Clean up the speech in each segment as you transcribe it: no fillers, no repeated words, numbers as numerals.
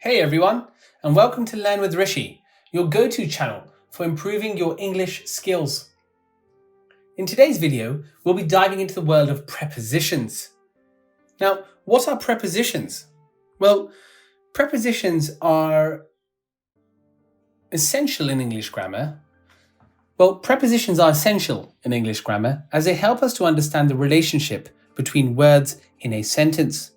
Hey everyone, and welcome to Learn with Rishi, your go-to channel for improving your English skills. In today's video, we'll be diving into the world of prepositions. Now, what are prepositions? Well, prepositions are essential in English grammar. Prepositions are essential in English grammar as they help us to understand the relationship between words in a sentence.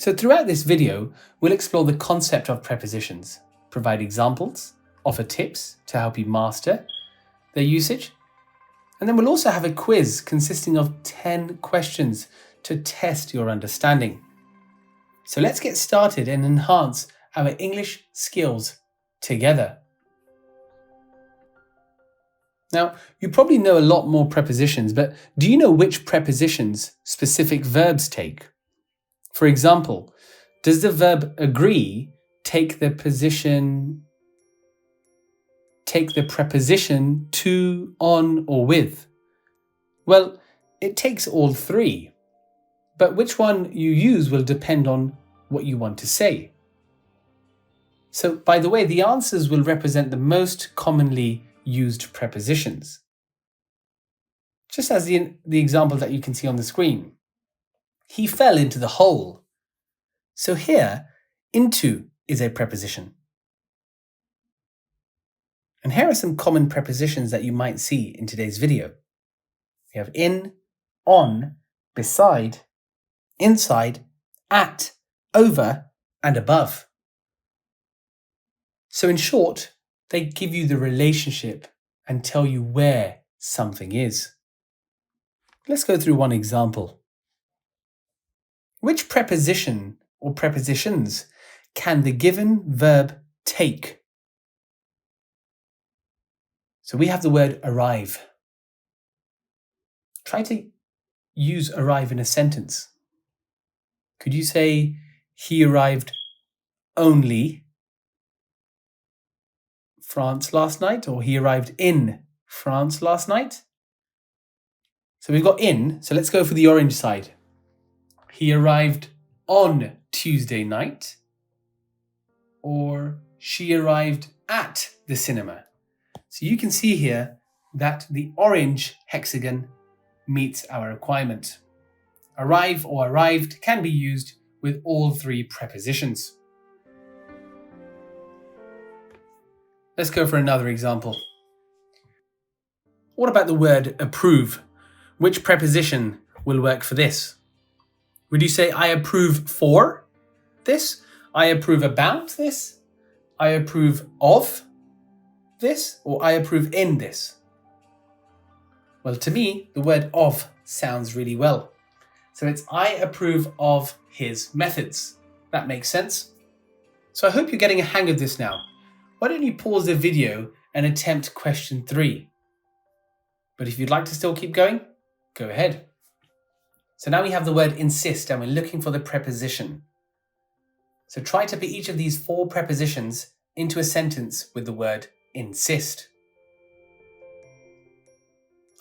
So throughout this video, we'll explore the concept of prepositions, provide examples, offer tips to help you master their usage, and then we'll also have a quiz consisting of 10 questions to test your understanding. So let's get started and enhance our English skills together. Now, you probably know a lot more prepositions, but do you know which prepositions specific verbs take? For example, does the verb agree take the preposition to, on, or with? Well, it takes all three, but which one you use will depend on what you want to say. So, by the way, the answers will represent the most commonly used prepositions. Just as the example that you can see on the screen. He fell into the hole. So here, into is a preposition. And here are some common prepositions that you might see in today's video. We have in, on, beside, inside, at, over, and above. So in short, they give you the relationship and tell you where something is. Let's go through one example. Which preposition or prepositions can the given verb take? So we have the word arrive. Try to use arrive in a sentence. Could you say, he arrived only France last night, or he arrived in France last night? So we've got in, so let's go for the orange side. He arrived on Tuesday night, or she arrived at the cinema. So you can see here that the orange hexagon meets our requirement. Arrive or arrived can be used with all three prepositions. Let's go for another example. What about the word approve? Which preposition will work for this? Would you say, I approve for this? I approve about this? I approve of this? Or I approve in this? Well, to me, the word of sounds really well. So it's I approve of his methods. That makes sense. So I hope you're getting a hang of this now. Why don't you pause the video and attempt question 3? But if you'd like to still keep going, go ahead. So now we have the word insist and we're looking for the preposition. So try to put each of these 4 prepositions into a sentence with the word insist.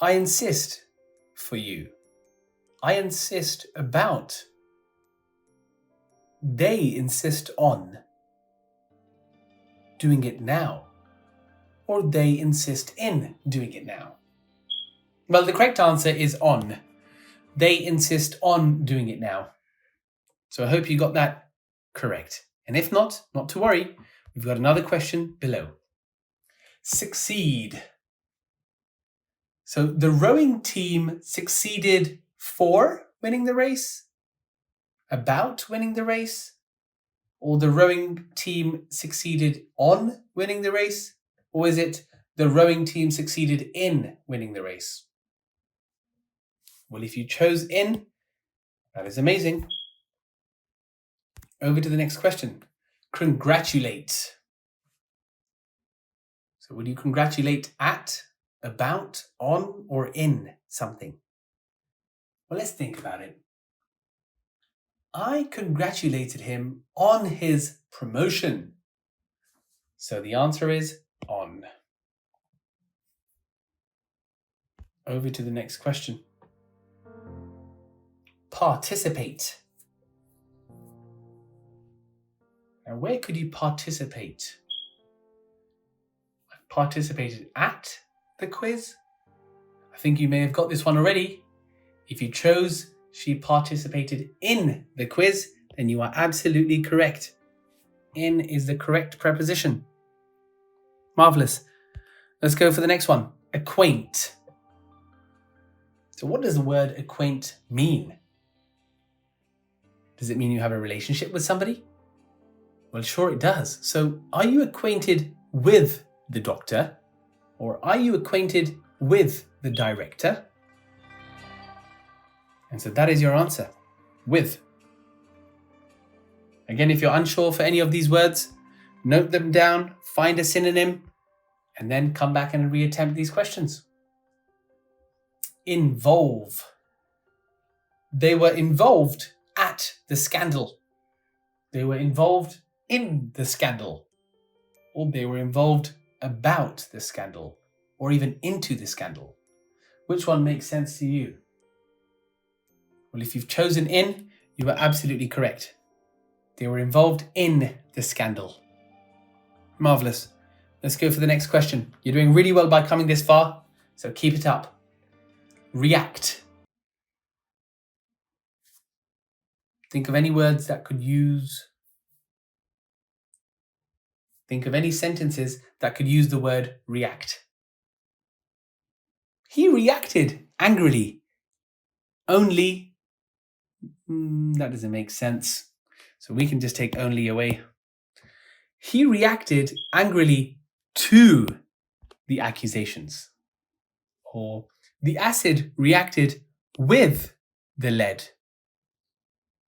I insist for you. I insist about. They insist on doing it now. Or they insist in doing it now. Well, the correct answer is on. They insist on doing it now. So I hope you got that correct. And if not to worry, we've got another question below. Succeed. So the rowing team succeeded for winning the race, about winning the race, or the rowing team succeeded on winning the race, or is it the rowing team succeeded in winning the race? Well, if you chose in, that is amazing. Over to the next question. Congratulate. So would you congratulate at, about, on, or in something? Well, let's think about it. I congratulated him on his promotion. So the answer is on. Over to the next question. Participate. Now, where could you participate? I participated at the quiz. I think you may have got this one already. If you chose she participated in the quiz, then you are absolutely correct. In is the correct preposition. Marvellous. Let's go for the next one. Acquaint. So what does the word acquaint mean? Does it mean you have a relationship with somebody? Well, sure it does. So are you acquainted with the doctor? Or are you acquainted with the director? And so that is your answer. With. Again, if you're unsure for any of these words, note them down, find a synonym, and then come back and reattempt these questions. Involve. They were involved at the scandal. They were involved in the scandal. Or they were involved about the scandal. Or even into the scandal. Which one makes sense to you? Well, if you've chosen in, you are absolutely correct. They were involved in the scandal. Marvellous. Let's go for the next question. You're doing really well by coming this far, so keep it up. React. Think of any words that could use... Think of any sentences that could use the word react. He reacted angrily. Only. That doesn't make sense. So we can just take only away. He reacted angrily to the accusations. Or the acid reacted with the lead.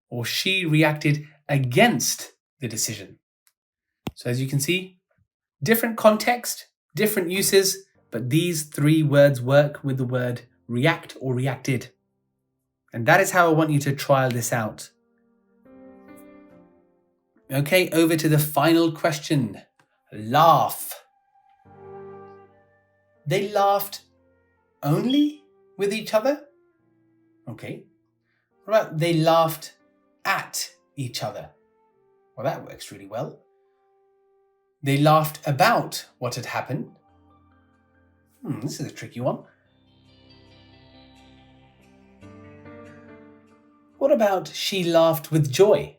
Or she reacted against the decision. So as you can see, different context, different uses, but these three words work with the word react or reacted. And that is how I want you to trial this out. Okay, over to the final question. Laugh. They laughed only with each other? Okay. What about they laughed at each other? Well, that works really well. They laughed about what had happened. This is a tricky one. What about she laughed with joy?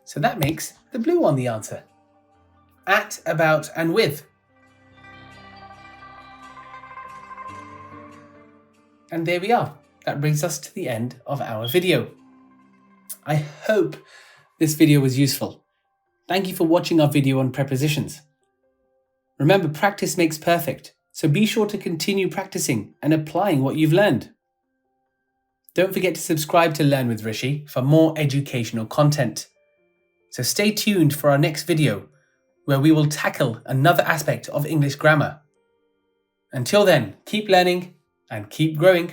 So that makes the blue one the answer. At, about, and with. And there we are. That brings us to the end of our video. I hope this video was useful. Thank you for watching our video on prepositions. Remember, practice makes perfect, so be sure to continue practicing and applying what you've learned. Don't forget to subscribe to Learn with Rishi for more educational content. So stay tuned for our next video, where we will tackle another aspect of English grammar. Until then, keep learning and keep growing.